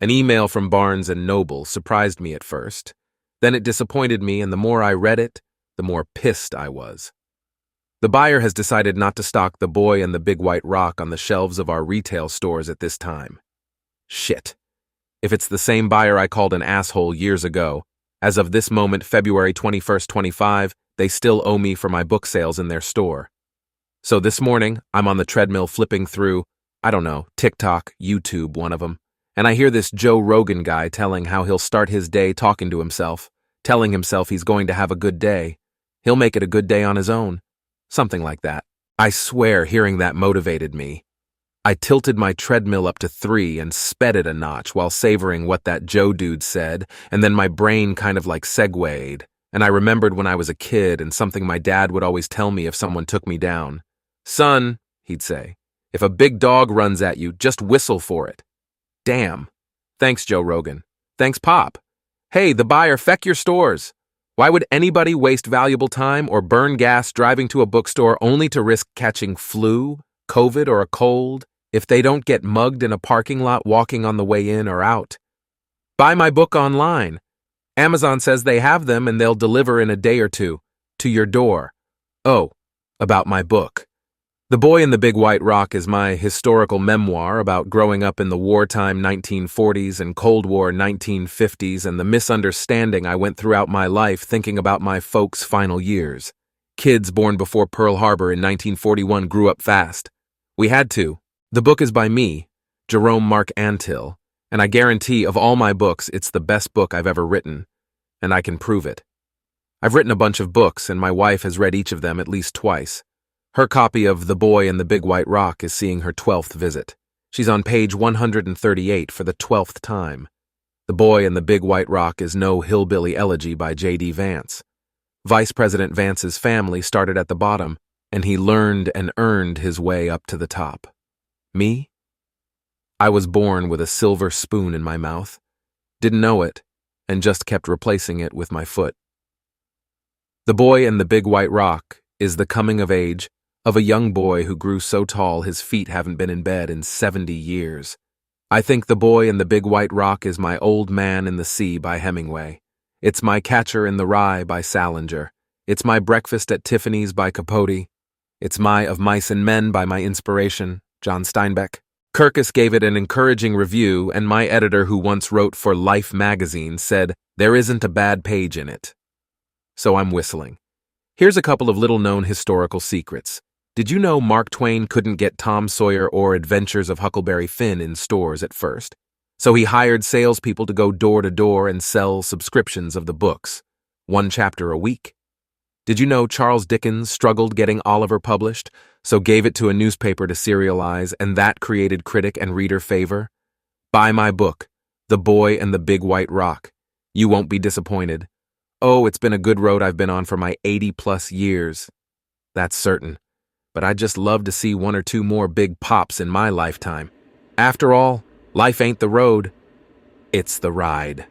An email from Barnes& Noble surprised me at first. Then it disappointed me, and the more I read it, the more pissed I was. The buyer has decided not to stock The Boy and the Big White Rock on the shelves of our retail stores at this time. Shit. If it's the same buyer I called an asshole years ago, as of this moment, February 21st, 25, they still owe me for my book sales in their store. So this morning, I'm on the treadmill flipping through, I don't know, TikTok, YouTube, one of them, and I hear this Joe Rogan guy telling how he'll start his day talking to himself, telling himself he's going to have a good day. He'll make it a good day on his own. Something like that. I swear hearing that motivated me. I tilted my treadmill up to 3 and sped it a notch while savoring what that Joe dude said, and then my brain kind of like segued, and I remembered when I was a kid and something my dad would always tell me if someone took me down. Son, he'd say, if a big dog runs at you, just whistle for it. Damn. Thanks, Joe Rogan. Thanks, Pop. Hey, the buyer, feck your stores. Why would anybody waste valuable time or burn gas driving to a bookstore only to risk catching flu, COVID, or a cold if they don't get mugged in a parking lot walking on the way in or out? Buy my book online. Amazon says they have them and they'll deliver in a day or two to your door. Oh, about my book. The Boy and the Big White Rock is my historical memoir about growing up in the wartime 1940s and Cold War 1950s and the misunderstanding I went throughout my life thinking about my folks' final years. Kids born before Pearl Harbor in 1941 grew up fast. We had to. The book is by me, Jerome Mark Antil, and I guarantee of all my books it's the best book I've ever written, and I can prove it. I've written a bunch of books, and my wife has read each of them at least twice. Her copy of The Boy and the Big White Rock is seeing her 12th visit. She's on page 138 for the 12th time. The Boy and the Big White Rock is no hillbilly elegy by J.D. Vance. Vice President Vance's family started at the bottom, and he learned and earned his way up to the top. Me? I was born with a silver spoon in my mouth, didn't know it, and just kept replacing it with my foot. The Boy and the Big White Rock is the coming of age of a young boy who grew so tall his feet haven't been in bed in 70 years. I think The Boy and the Big White Rock is my Old Man in the Sea by Hemingway. It's my Catcher in the Rye by Salinger. It's my Breakfast at Tiffany's by Capote. It's my Of Mice and Men by my inspiration, John Steinbeck. Kirkus gave it an encouraging review, and my editor who once wrote for Life magazine said, there isn't a bad page in it. So I'm whistling. Here's a couple of little-known historical secrets. Did you know Mark Twain couldn't get Tom Sawyer or Adventures of Huckleberry Finn in stores at first? So he hired salespeople to go door to door and sell subscriptions of the books, 1 chapter a week. Did you know Charles Dickens struggled getting Oliver published, so gave it to a newspaper to serialize, and that created critic and reader favor? Buy my book, The Boy and the Big White Rock. You won't be disappointed. Oh, it's been a good road I've been on for my 80-plus years. That's certain. But I'd just love to see 1 or 2 more big pops in my lifetime. After all, life ain't the road, it's the ride.